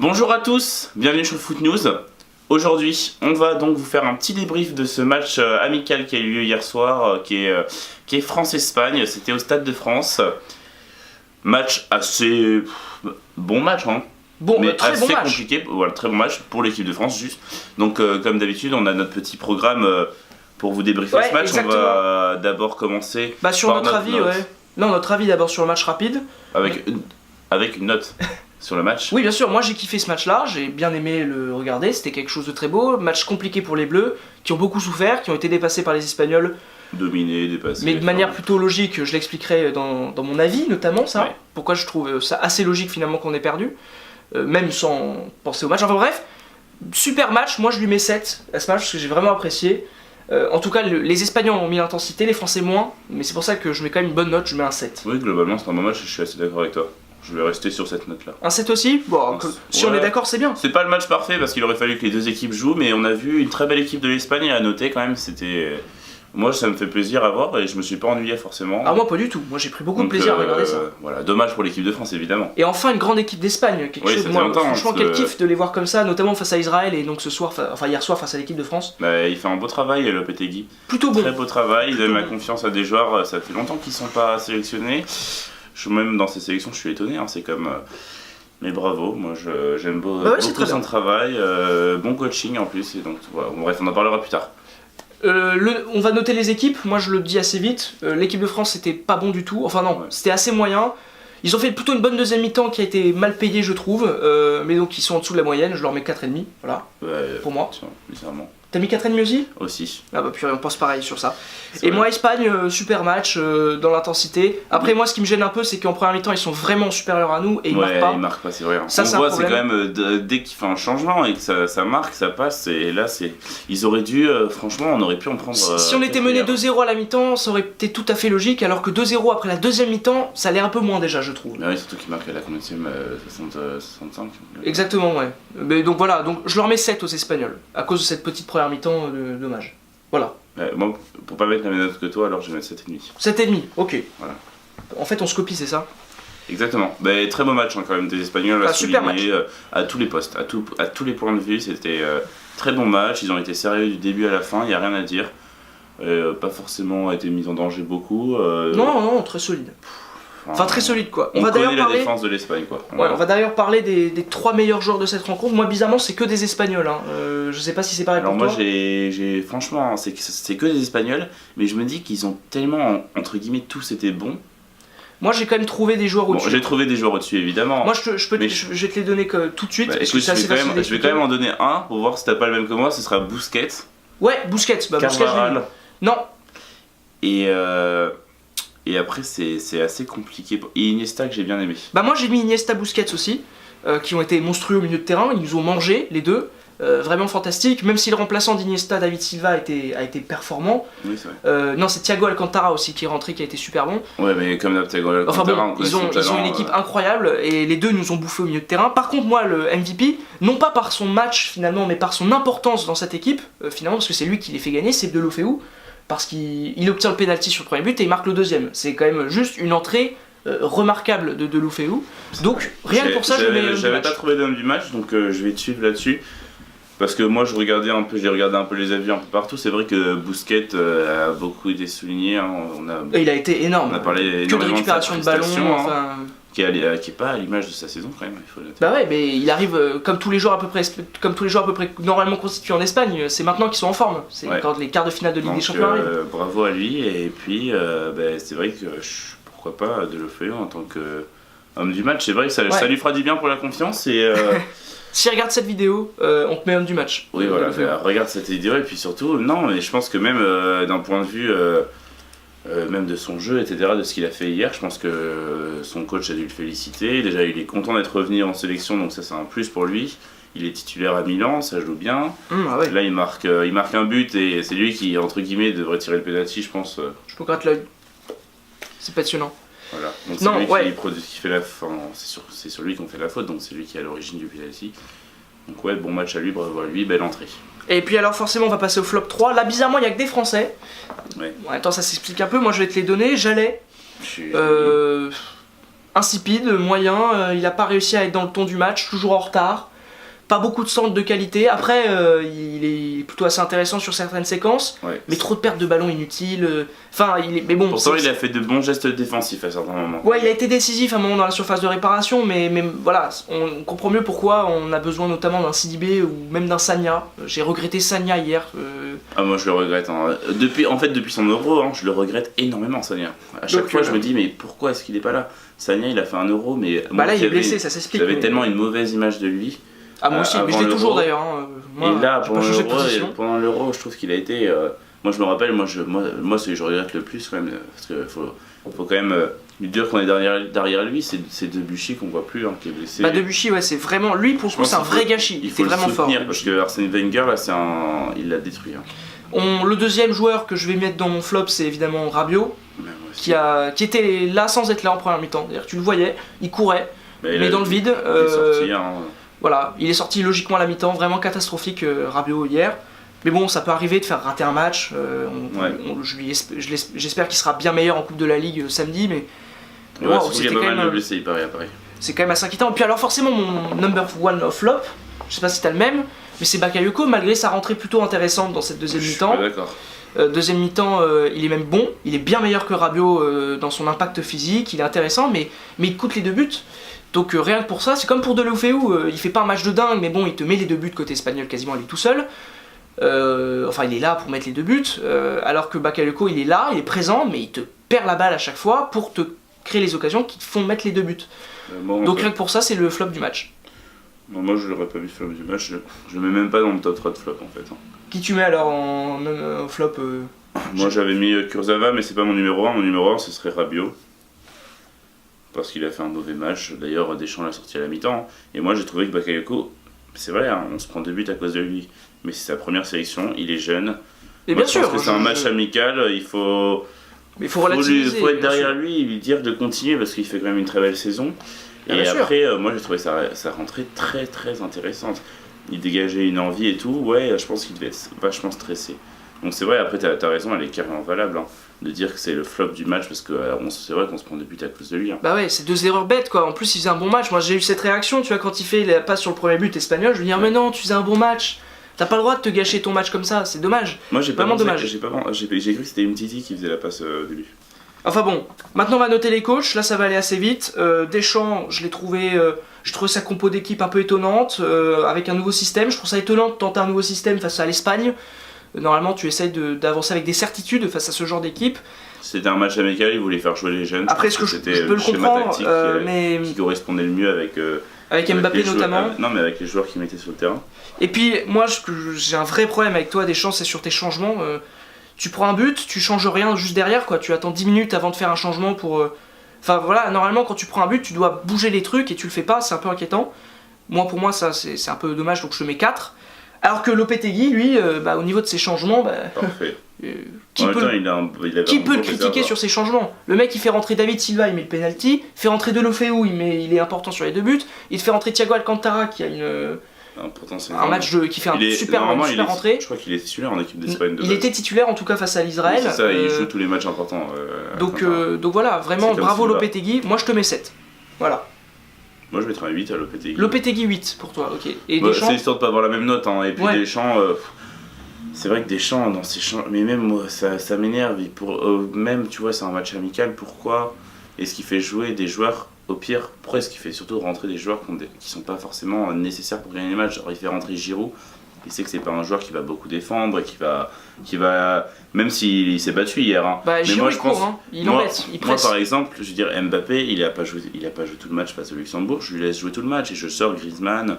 Bonjour à tous, bienvenue sur Foot News. Aujourd'hui, on va donc vous faire un petit débrief de ce match amical qui a eu lieu hier soir, qui est France-Espagne. C'était au Stade de France. Match assez bon match, hein. Bon, mais très assez bon match. compliqué. Voilà, très bon match pour l'équipe de France, juste. Donc, comme d'habitude, on a notre petit programme pour vous débriefer ce match. Exactement. On va d'abord commencer Sur par notre avis, note. ouais. Non, notre avis d'abord sur le match rapide. Avec une note sur le match. Oui, bien sûr, moi j'ai kiffé ce match-là, j'ai bien aimé le regarder, c'était quelque chose de très beau. Match compliqué pour les Bleus, qui ont beaucoup souffert, qui ont été dépassés par les Espagnols. Dominé, dépassé. Mais de manière plutôt logique, je l'expliquerai dans mon avis notamment, ça. Ouais. Pourquoi je trouve ça assez logique finalement qu'on ait perdu, même sans penser au match. Enfin bref, super match, moi je lui mets 7 à ce match parce que j'ai vraiment apprécié. En tout cas, les Espagnols ont mis l'intensité, les Français moins, mais c'est pour ça que je mets quand même une bonne note, je mets un 7. Oui, globalement, c'est un bon match et je suis assez d'accord avec toi. Je vais rester sur cette note-là. Un 7 aussi. Bon, si on est d'accord, c'est bien. C'est pas le match parfait parce qu'il aurait fallu que les deux équipes jouent, mais on a vu une très belle équipe de l'Espagne et à noter quand même, c'était... Moi, ça me fait plaisir à voir et je me suis pas ennuyé forcément. Ah, moi pas du tout. Moi j'ai pris beaucoup de plaisir à regarder ça. Voilà, dommage pour l'équipe de France évidemment. Et enfin une grande équipe d'Espagne, quelque chose. Moi, franchement, quel kiff de les voir comme ça, notamment face à Israël et donc ce soir, enfin hier soir face à l'équipe de France. Bah, il fait un beau travail, Lopetegui. Plutôt bon. Très beau travail. Il donne la confiance à des joueurs. Ça fait longtemps qu'ils sont pas sélectionnés. Même dans ces sélections, je suis étonné. Hein, c'est comme. Mais bravo, moi j'aime beaucoup son travail, bon coaching en plus, et donc voilà. Bon, bref, on en parlera plus tard. On va noter les équipes, moi je le dis assez vite, l'équipe de France c'était pas bon du tout, enfin non, Ouais. C'était assez moyen. Ils ont fait plutôt une bonne deuxième mi-temps qui a été mal payée je trouve, mais donc ils sont en dessous de la moyenne, je leur mets 4,5, voilà, pour moi. Tiens, bizarrement. T'as mis 4,5 aussi ? Aussi. Ah bah purée, on pense pareil sur ça. C'est Et vrai. moi Espagne, super match, dans l'intensité. Après moi ce qui me gêne un peu c'est qu'en première mi-temps ils sont vraiment supérieurs à nous et ils marquent pas. Ils marquent pas, c'est vrai. Ça, on c'est un voit, c'est problème. quand même dès qu'il fait un changement et que ça marque, ça passe. Et là, ils auraient dû, franchement, on aurait pu en prendre. Si on était mené 2-0 à la mi-temps, ça aurait été tout à fait logique, alors que 2-0 après la deuxième mi-temps, ça allait un peu moins déjà, je trouve. Ah oui, surtout qu'il marque à la combienième 65. Exactement, ouais. Mais donc voilà, donc je leur mets 7 aux Espagnols, à cause de cette petite première mi-temps, dommage. Voilà. Moi, pour pas mettre la même note que toi, alors je vais mettre 7,5. 7,5, ok. Voilà. En fait, on se copie, c'est ça ? Exactement. Très beau match hein, quand même des Espagnols à super souligner à tous les postes, à tous les points de vue. C'était très bon match. Ils ont été sérieux du début à la fin. Il y a rien à dire. Pas forcément été mis en danger beaucoup. Non, très solide. Enfin, très solide quoi. On va d'ailleurs connaît la parler. défense de l'Espagne quoi. Ouais, on va d'ailleurs parler des 3 meilleurs joueurs de cette rencontre. Moi, bizarrement, c'est que des Espagnols. Hein. Je sais pas si c'est pareil Alors pour moi, toi. j'ai franchement, c'est que des Espagnols, mais je me dis qu'ils ont tellement entre guillemets tous été bons. Moi, j'ai quand même trouvé des joueurs Bon, au-dessus. j'ai trouvé des joueurs au-dessus évidemment. Moi, je vais te les donner tout de suite. Bah, parce que écoute, c'est assez facile je vais d'expliquer. quand même en donner un pour voir si t'as pas le même que moi. Ce sera Busquets, Ouais, Busquets. Busquets, je l'ai mis. Carvajal. Non, Et après, c'est assez compliqué. Et Iniesta que j'ai bien aimé. moi j'ai mis Iniesta, Busquets aussi, qui ont été monstrueux au milieu de terrain. Ils nous ont mangé les deux, vraiment fantastique. Même si le remplaçant d'Iniesta, David Silva, a été performant. Oui, c'est vrai. Non, c'est Thiago Alcantara aussi qui est rentré, qui a été super bon. Ouais, mais comme d'hab, Enfin bon, ils ont une équipe incroyable et les deux nous ont bouffé au milieu de terrain. Par contre, moi, le MVP, non pas par son match finalement, mais par son importance dans cette équipe, finalement, parce que c'est lui qui les fait gagner, c'est Deulofeu. Parce qu'il obtient le penalty sur le premier but et il marque le deuxième. C'est quand même juste une entrée remarquable de Deulofeu. Donc rien que pour ça, je le mets. J'avais pas trouvé d'homme du match, donc je vais te suivre là-dessus. Parce que moi, j'ai regardé un peu les avis un peu partout. C'est vrai que Busquets a beaucoup été souligné. Hein. Et il a été énorme. On a parlé que de énormément récupération de ballon. prestation, hein, Enfin... qui est pas à l'image de sa saison quand même. Il faut le dire. Bah ouais, mais il arrive comme tous les joueurs à peu près normalement constitués en Espagne. C'est maintenant qu'ils sont en forme. C'est quand les quarts de finale de Ligue des Champions arrivent. Bravo à lui. Et puis, c'est vrai que pourquoi pas Deulofeu en tant que homme du match. C'est vrai que ça lui fera du bien pour la confiance et. Si regarde cette vidéo, on te met homme du match. Oui, voilà, regarde cette vidéo et puis surtout, non, mais je pense que même d'un point de vue, même de son jeu, etc., de ce qu'il a fait hier, je pense que son coach a dû le féliciter. Déjà, il est content d'être revenu en sélection, donc ça, c'est un plus pour lui. Il est titulaire à Milan, ça joue bien. Ouais. Là, il marque un but et c'est lui qui, entre guillemets, devrait tirer le penalty, je pense. Je me gratte l'œil. C'est passionnant. Voilà, donc c'est lui qui fait la faute, c'est sur lui qu'on fait la faute, donc c'est lui qui est à l'origine du penalty. Donc ouais, bon match à lui, bravo à lui, belle entrée. Et puis alors forcément on va passer au flop 3. Là bizarrement il n'y a que des Français. Ouais. Attends, ça s'explique un peu, moi je vais te les donner. J'allais. insipide, moyen, il n'a pas réussi à être dans le ton du match, toujours en retard. Pas beaucoup de centres de qualité. Après, il est plutôt assez intéressant sur certaines séquences, mais trop de pertes de ballon inutiles. Mais bon. Pourtant, il a fait de bons gestes défensifs à certains moments. Ouais, il a été décisif à un moment dans la surface de réparation, mais voilà, on comprend mieux pourquoi on a besoin notamment d'un Sidibé ou même d'un Sagna. J'ai regretté Sagna hier. Ah, moi je le regrette. Hein. Depuis son Euro, je le regrette énormément, Sagna. À chaque fois, je me dis, mais pourquoi est-ce qu'il est pas là? Sagna, il a fait un Euro, mais. Bah là, il est blessé, ça s'explique. J'avais tellement une mauvaise image de lui. Ah, moi aussi, mais je l'ai toujours d'ailleurs. Hein. Moi, et là, pendant l'Euro, je trouve qu'il a été. Moi, je me rappelle, moi, ce que je regrette le plus, quand même, parce qu'il faut quand même lui dire qu'on est derrière lui, c'est Debuchy qu'on voit plus, qui est blessé. Bah, Debuchy, ouais, c'est vraiment. Lui, pour le coup, c'est un vrai gâchis. Il faut vraiment le soutenir, fort. parce que Arsène Wenger, là, il l'a détruit. Le deuxième joueur que je vais mettre dans mon flop, c'est évidemment Rabiot, qui était là sans être là en première mi-temps. C'est-à-dire, tu le voyais, il courait, mais dans le vide. Il est sorti, Voilà, il est sorti logiquement à la mi-temps, vraiment catastrophique Rabiot hier. Mais bon, ça peut arriver de faire rater un match. J'espère qu'il sera bien meilleur en Coupe de la Ligue samedi, mais il y a pas mal de blessés, il paraît. C'est quand même assez inquiétant. Puis alors forcément, mon number one of flop, je sais pas si t'as le même, mais c'est Bakayoko, malgré sa rentrée plutôt intéressante dans cette deuxième mi-temps. D'accord. Deuxième mi-temps, il est même bon, il est bien meilleur que Rabiot dans son impact physique, il est intéressant, mais il coûte les 2 buts. Donc rien que pour ça, c'est comme pour Deulofeu, il fait pas un match de dingue, mais bon, il te met les 2 buts côté espagnol, quasiment il est tout seul. Il est là pour mettre les 2 buts, alors que Bakayoko, il est là, il est présent, mais il te perd la balle à chaque fois pour te créer les occasions qui te font mettre les 2 buts. Donc rien que pour ça, c'est le flop du match. Non, moi je l'aurais pas vu flop du match, je le mets même pas dans le top 3 de flop en fait. Qui tu mets alors en flop Moi j'avais mis Kurzawa, mais c'est pas mon numéro 1, mon numéro 1 ce serait Rabiot. Parce qu'il a fait un mauvais match, d'ailleurs Deschamps l'a sorti à la mi-temps, et moi j'ai trouvé que Bakayoko, c'est vrai, on se prend 2 buts à cause de lui, mais c'est sa première sélection, il est jeune. Et bien sûr, je pense que c'est un match amical, il faut être derrière lui et lui dire de continuer parce qu'il fait quand même une très belle saison. Et après, moi j'ai trouvé sa rentrée très très intéressante. Il dégageait une envie et tout, je pense qu'il devait être vachement stressé. Donc c'est vrai, après t'as raison, elle est carrément valable, de dire que c'est le flop du match parce que c'est vrai qu'on se prend 2 buts à cause de lui. Bah ouais, c'est 2 erreurs bêtes quoi. En plus, il faisait un bon match. Moi j'ai eu cette réaction, tu vois, quand il fait la passe sur le premier but espagnol, je lui dis mais non, tu faisais un bon match. T'as pas le droit de te gâcher ton match comme ça, c'est dommage. Moi j'ai vraiment dommage. J'ai cru que c'était Umtiti qui faisait la passe de lui. Enfin bon, maintenant on va noter les coachs, là ça va aller assez vite. Deschamps, je trouvais sa compo d'équipe un peu étonnante, avec un nouveau système. Je trouve ça étonnant de tenter un nouveau système face à l'Espagne. Normalement tu essayes d'avancer avec des certitudes face à ce genre d'équipe. C'était un match amical, il voulait faire jouer les jeunes. Après, ce que je peux le comprendre, mais qui correspondait le mieux avec Mbappé notamment. Non, mais avec les joueurs qui mettaient sur le terrain. Et puis, moi, j'ai un vrai problème avec toi, Deschamps, c'est sur tes changements. Tu prends un but, tu changes rien juste derrière, quoi. Tu attends 10 minutes avant de faire un changement pour. Enfin voilà, normalement, quand tu prends un but, tu dois bouger les trucs et tu le fais pas, c'est un peu inquiétant. Pour moi, ça, c'est un peu dommage, donc je le mets 4. Alors que Lopetegui, lui, au niveau de ses changements, parfait. Qui peut le critiquer sur ses changements? Le mec il fait rentrer David Silva, il met le penalty, fait rentrer Deulofeu, il est important sur les 2 buts, il fait rentrer Thiago Alcantara qui a un match qui fait une super rentrée. Je crois qu'il est titulaire en équipe d'Espagne. Il était titulaire en tout cas face à l'Israël. C'est ça, il joue tous les matchs importants. Donc voilà, vraiment bravo Lopetegui, moi je te mets 7. Voilà. Moi je mettrais un 8 à Lopetegui. Lopetegui 8 pour toi, ok. Et Deschamps, c'est histoire de pas avoir la même note, et puis Deschamps, c'est vrai que Deschamps, dans ses champs, mais même moi ça m'énerve, même tu vois c'est un match amical, pourquoi est-ce qu'il fait jouer des joueurs, au pire, pourquoi est-ce qu'il fait surtout rentrer des joueurs qui sont pas forcément nécessaires pour gagner les matchs? Genre il fait rentrer Giroud, il sait que c'est pas un joueur qui va beaucoup défendre et qui va même s'il s'est battu hier. Mais Giroud, moi je pense, il embête, il presse. Moi par exemple, je veux dire Mbappé, il a pas joué tout le match face au Luxembourg, je lui laisse jouer tout le match et je sors Griezmann.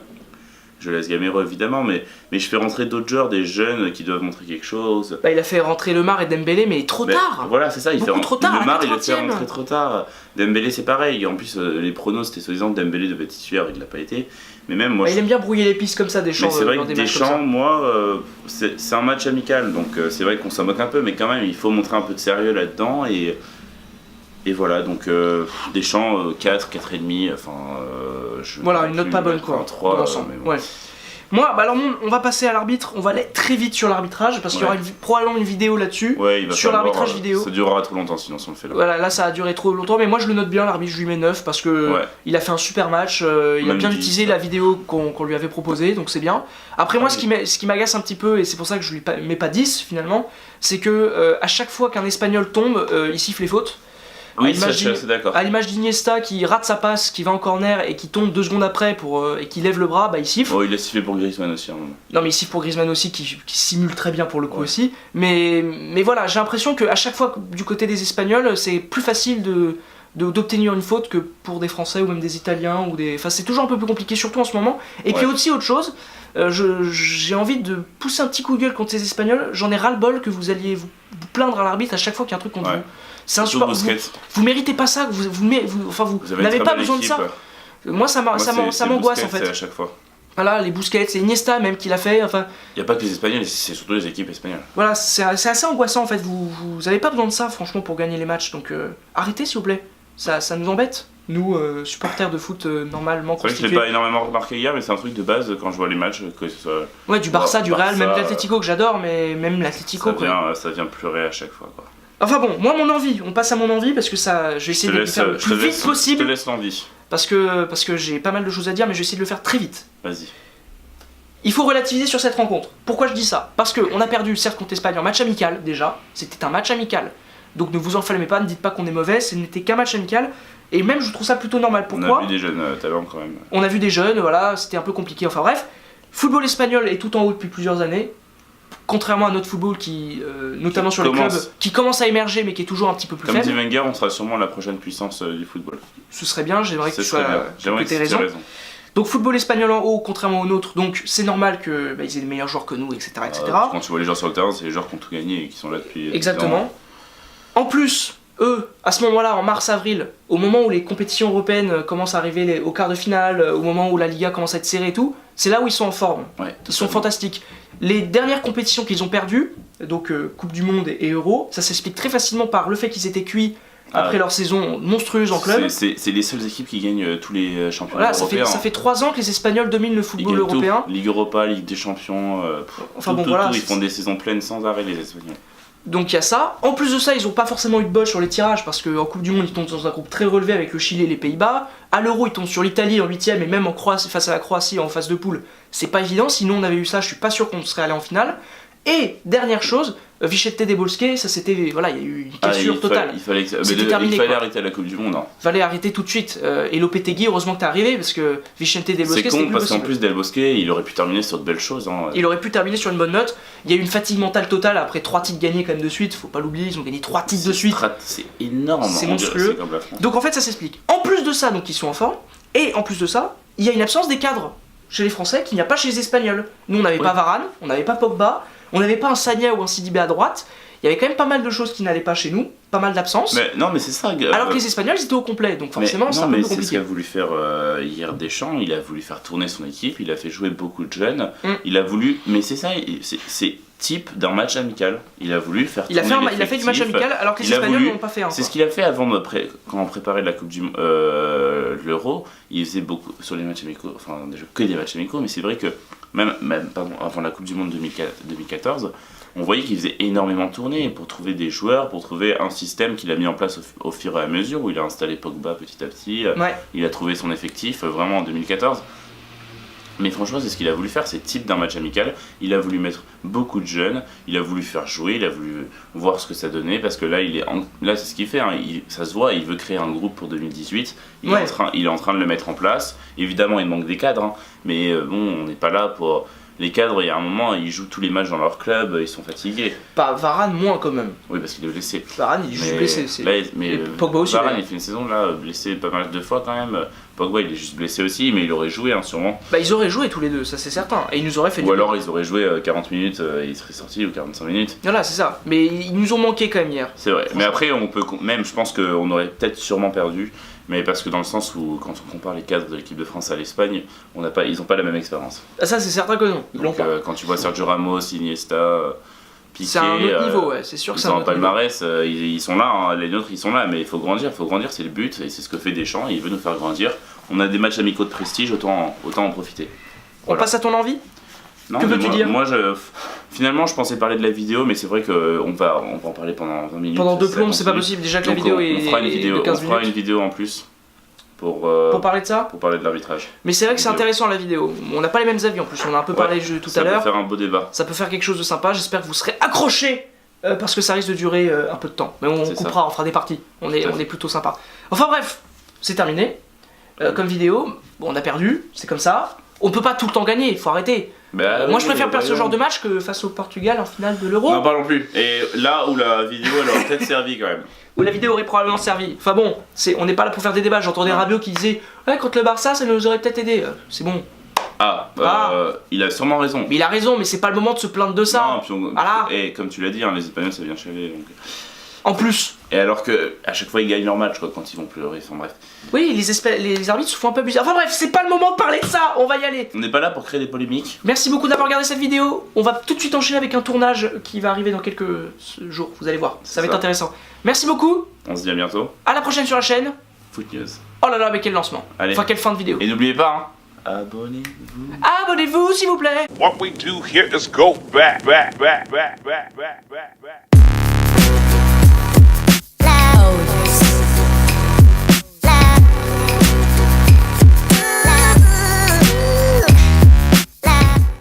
Je laisse Gamero évidemment, mais je fais rentrer d'autres joueurs, des jeunes qui doivent montrer quelque chose. Il a fait rentrer Lemar et Dembélé, mais trop tard. Voilà, c'est ça, trop tard. Lemar, il le fait rentrer trop tard. Dembélé, c'est pareil. En plus, les pronos, c'était soi-disant Dembélé devait être titulaire, il l'a pas été. Mais même moi. Il aime bien brouiller les pistes comme ça, Deschamps. Mais c'est vrai que Deschamps, moi, c'est un match amical, donc c'est vrai qu'on s'en moque un peu, mais quand même, il faut montrer un peu de sérieux là-dedans et voilà, donc Deschamps 4, 4,5, voilà, une note pas bonne quoi. 3, l'ensemble. mais bon. Ouais. Moi, bah alors on va passer à l'arbitre, on va aller très vite sur l'arbitrage parce qu'il y aura probablement une vidéo là-dessus. Ouais, il va sur l'arbitrage vidéo. Ça durera trop longtemps sinon si on le fait là. Voilà, là ça a duré trop longtemps, mais moi je le note bien, l'arbitre, je lui mets 9 parce que il a fait un super match, il a bien utilisé la vidéo qu'on lui avait proposée, donc c'est bien. Après moi, ce qui m'agace un petit peu, et c'est pour ça que je lui mets pas 10 finalement, c'est que à chaque fois qu'un Espagnol tombe, il siffle les fautes. Oui, ça, je suis assez d'accord. À l'image d'Iniesta qui rate sa passe, qui va en corner et qui tombe 2 secondes après et qui lève le bras, bah il siffle. Oh, il a sifflé pour Griezmann aussi à un moment. Non mais il siffle pour Griezmann aussi qui simule très bien pour le coup aussi. Mais voilà, j'ai l'impression qu'à chaque fois du côté des Espagnols, c'est plus facile d'obtenir une faute que pour des Français ou même des Italiens ou des. Enfin c'est toujours un peu plus compliqué, surtout en ce moment. Et puis aussi autre chose, j'ai envie de pousser un petit coup de gueule contre ces Espagnols. J'en ai ras le bol que vous alliez vous plaindre à l'arbitre à chaque fois qu'il y a un truc contre vous. C'est insupportable. Vous méritez pas ça, vous n'avez pas besoin de ça. Moi ça m'angoisse en fait. À chaque fois. Voilà, les Busquets, c'est Iniesta même qui l'a fait. Enfin. Il n'y a pas que les Espagnols, c'est surtout les équipes espagnoles. Voilà, c'est assez angoissant en fait. Vous avez pas besoin de ça franchement pour gagner les matchs. Donc arrêtez s'il vous plaît. Ça nous embête. Nous, supporters de foot normalement constitués. C'est vrai que je l'ai pas énormément remarqué hier, mais c'est un truc de base quand je vois les matchs, que ce soit... Ouais, du Barça, du Real, même l'Atlético que j'adore, mais même l'Atlético ça vient pleurer à chaque fois quoi. Enfin bon, moi mon envie, on passe à mon envie parce que ça, je vais essayer de le faire le plus vite possible. Je te laisse l'envie. Parce que j'ai pas mal de choses à dire, mais je vais essayer de le faire très vite. Vas-y. Il faut relativiser sur cette rencontre. Pourquoi je dis ça? Parce qu'on a perdu, certes, contre l'Espagne en match amical déjà. C'était un match amical. Donc ne vous enflammez pas, ne dites pas qu'on est mauvais, ce n'était qu'un match amical. Et même je trouve ça plutôt normal. Pourquoi? On a vu des jeunes talents quand même. On a vu des jeunes, voilà, c'était un peu compliqué. Enfin bref, football espagnol est tout en haut depuis plusieurs années. Contrairement à notre football qui, notamment sur les clubs, qui commence à émerger mais qui est toujours un petit peu plus faible. Comme dit Wenger, on sera sûrement la prochaine puissance du football. Ce serait bien, j'aimerais que tu aies raison. Donc football espagnol en haut, contrairement au nôtre, donc c'est normal qu'ils aient les meilleurs joueurs que nous, etc. Quand tu vois les joueurs sur le terrain, c'est les joueurs qui ont tout gagné et qui sont là depuis... Exactement. En plus, eux, à ce moment-là, en mars-avril, au moment où les compétitions européennes commencent à arriver au quart de finale, au moment où la Liga commence à être serrée et tout, c'est là où ils sont en forme. Ils sont fantastiques. Les dernières compétitions qu'ils ont perdues, donc Coupe du Monde et Euro, ça s'explique très facilement par le fait qu'ils étaient cuits après leur saison monstrueuse en club. C'est les seules équipes qui gagnent tous les championnats européens. Ça fait 3 ans que les Espagnols dominent le football européen. Ligue Europa, Ligue des Champions, ils font des saisons pleines sans arrêt les Espagnols. Donc il y a ça. En plus de ça, ils n'ont pas forcément eu de bol sur les tirages parce qu'en Coupe du Monde, ils tombent dans un groupe très relevé avec le Chili et les Pays-Bas. À l'Euro, ils tombent sur l'Italie en 8ème et même en Croatie, face à la Croatie en phase de poule. C'est pas évident, sinon on avait eu ça, je suis pas sûr qu'on serait allé en finale. Et dernière chose, Vicente Del Bosque, ça c'était. Voilà, il y a eu une cassure totale. Il fallait arrêter la Coupe du Monde. Il fallait arrêter tout de suite. Et Lopetegui, heureusement que t'es arrivé parce que Vicente Del Bosque, c'est con parce qu'en plus Del Bosque, il aurait pu terminer sur de belles choses. Il aurait pu terminer sur une bonne note. Il y a eu une fatigue mentale totale après 3 titres gagnés quand même de suite. Faut pas l'oublier, ils ont gagné 3 titres de suite. C'est énorme. C'est monstrueux. Donc en fait, ça s'explique. En plus de ça, donc ils sont en forme. Et en plus de ça, il y a une absence des cadres chez les Français qu'il n'y a pas chez les Espagnols. Nous, on n'avait pas Varane, on n'avait pas Pogba. On n'avait pas un Sagna ou un Sidibé à droite, il y avait quand même pas mal de choses qui n'allaient pas chez nous, pas mal d'absences. Non mais c'est ça. Alors que les Espagnols ils étaient au complet, donc forcément c'est un peu plus compliqué. C'est ce qu'a voulu faire hier Deschamps, il a voulu faire tourner son équipe, il a fait jouer beaucoup de jeunes, il a voulu, mais c'est ça, c'est type d'un match amical. Il a voulu faire tourner il a fait du match amical alors que les Espagnols n'ont pas fait un. C'est ce qu'il a fait avant quand on préparait la Coupe du l'Euro, il faisait beaucoup sur les matchs amicaux, enfin déjà que des matchs amicaux, mais c'est vrai que même avant la Coupe du Monde 2014, on voyait qu'il faisait énormément tourner pour trouver des joueurs, pour trouver un système qu'il a mis en place au fur et à mesure, où il a installé Pogba petit à petit, il a trouvé son effectif vraiment en 2014. Mais franchement, c'est ce qu'il a voulu faire, c'est type d'un match amical. Il a voulu mettre beaucoup de jeunes, il a voulu faire jouer, il a voulu voir ce que ça donnait, parce que là, là c'est ce qu'il fait, ça se voit, il veut créer un groupe pour 2018, il est en train de le mettre en place. Évidemment, il manque des cadres, mais bon, on n'est pas là pour... Les cadres, il y a un moment, ils jouent tous les matchs dans leur club, ils sont fatigués. Pas Varane moins quand même. Oui, parce qu'il est blessé. Varane, il joue blessé. Mais Pogba aussi. Varane, il fait une saison là, blessé pas mal de fois quand même. Pogba, il est juste blessé aussi, mais il aurait joué sûrement. Ils auraient joué tous les deux, ça c'est certain. Et ils nous auraient fait. Ou alors ils auraient joué 40 minutes, et ils seraient sortis, ou 45 minutes. Voilà, c'est ça. Mais ils nous ont manqué quand même hier. C'est vrai. Mais après, je pense qu'on aurait peut-être sûrement perdu. Mais parce que dans le sens où, quand on compare les cadres de l'équipe de France à l'Espagne, ils n'ont pas la même expérience. Ah ça c'est certain que non. Donc quand tu vois Sergio Ramos, Iniesta, Piqué, c'est un autre niveau, c'est sûr que c'est un autre palmarès, ils sont là, les nôtres ils sont là, mais il faut grandir, c'est le but, et c'est ce que fait Deschamps, il veut nous faire grandir. On a des matchs amicaux de prestige, autant en profiter. On passe à ton envie ? Non, Que mais veux-tu dire? Finalement, je pensais parler de la vidéo, mais c'est vrai qu'on va en parler pendant 20 minutes. Pendant 2 ça plombes, c'est pas continue. possible. Déjà que la Donc, vidéo on fera une est vidéo, de 15 on fera minutes. une vidéo en plus pour Pour parler de ça. de l'arbitrage. Mais c'est vrai que c'est Vidéo. intéressant la vidéo. On n'a pas les mêmes avis en plus. On a un peu parlé du jeu tout à Ça peut l'heure. faire un beau débat. Ça peut faire quelque chose de sympa. J'espère que vous serez accrochés parce que ça risque de durer un peu de temps. Mais on C'est ça. coupera, on fera des parties. On est plutôt sympa. Enfin bref, c'est terminé. Comme vidéo, bon, on a perdu, c'est comme ça. On peut pas tout le temps gagner, il faut arrêter. Bah, Moi oui, je préfère perdre ce voyons. genre de match que face au Portugal en finale de l'Euro. N'en parlons plus. Et là où la vidéo elle aurait peut-être servi quand même. Où la vidéo aurait probablement servi. Enfin bon, on n'est pas là pour faire des débats. J'entendais Rabiot qui disait ouais, contre le Barça ça nous aurait peut-être aidé. C'est bon. Il a sûrement raison. Mais il a raison, mais c'est pas le moment de se plaindre de ça. Non, puis Voilà. Et comme tu l'as dit, hein, les Espagnols ça vient chialer. Donc... En plus. Et alors que à chaque fois ils gagnent leur match quoi, quand ils vont pleurer. Enfin bref. Oui, les arbitres se font un peu abuser. Enfin bref, c'est pas le moment de parler de ça, on va y aller. On n'est pas là pour créer des polémiques. Merci beaucoup d'avoir regardé cette vidéo. On va tout de suite enchaîner avec un tournage qui va arriver dans quelques jours, vous allez voir, ça va être intéressant. Merci beaucoup, On se dit à bientôt. à la prochaine sur la chaîne. Foot News. Oh là là, mais quel lancement. Allez. Enfin, quelle fin de vidéo. Et n'oubliez pas, hein, abonnez-vous. Abonnez-vous s'il vous plaît. What we do here is go back, back, back, back, back, back, back, back.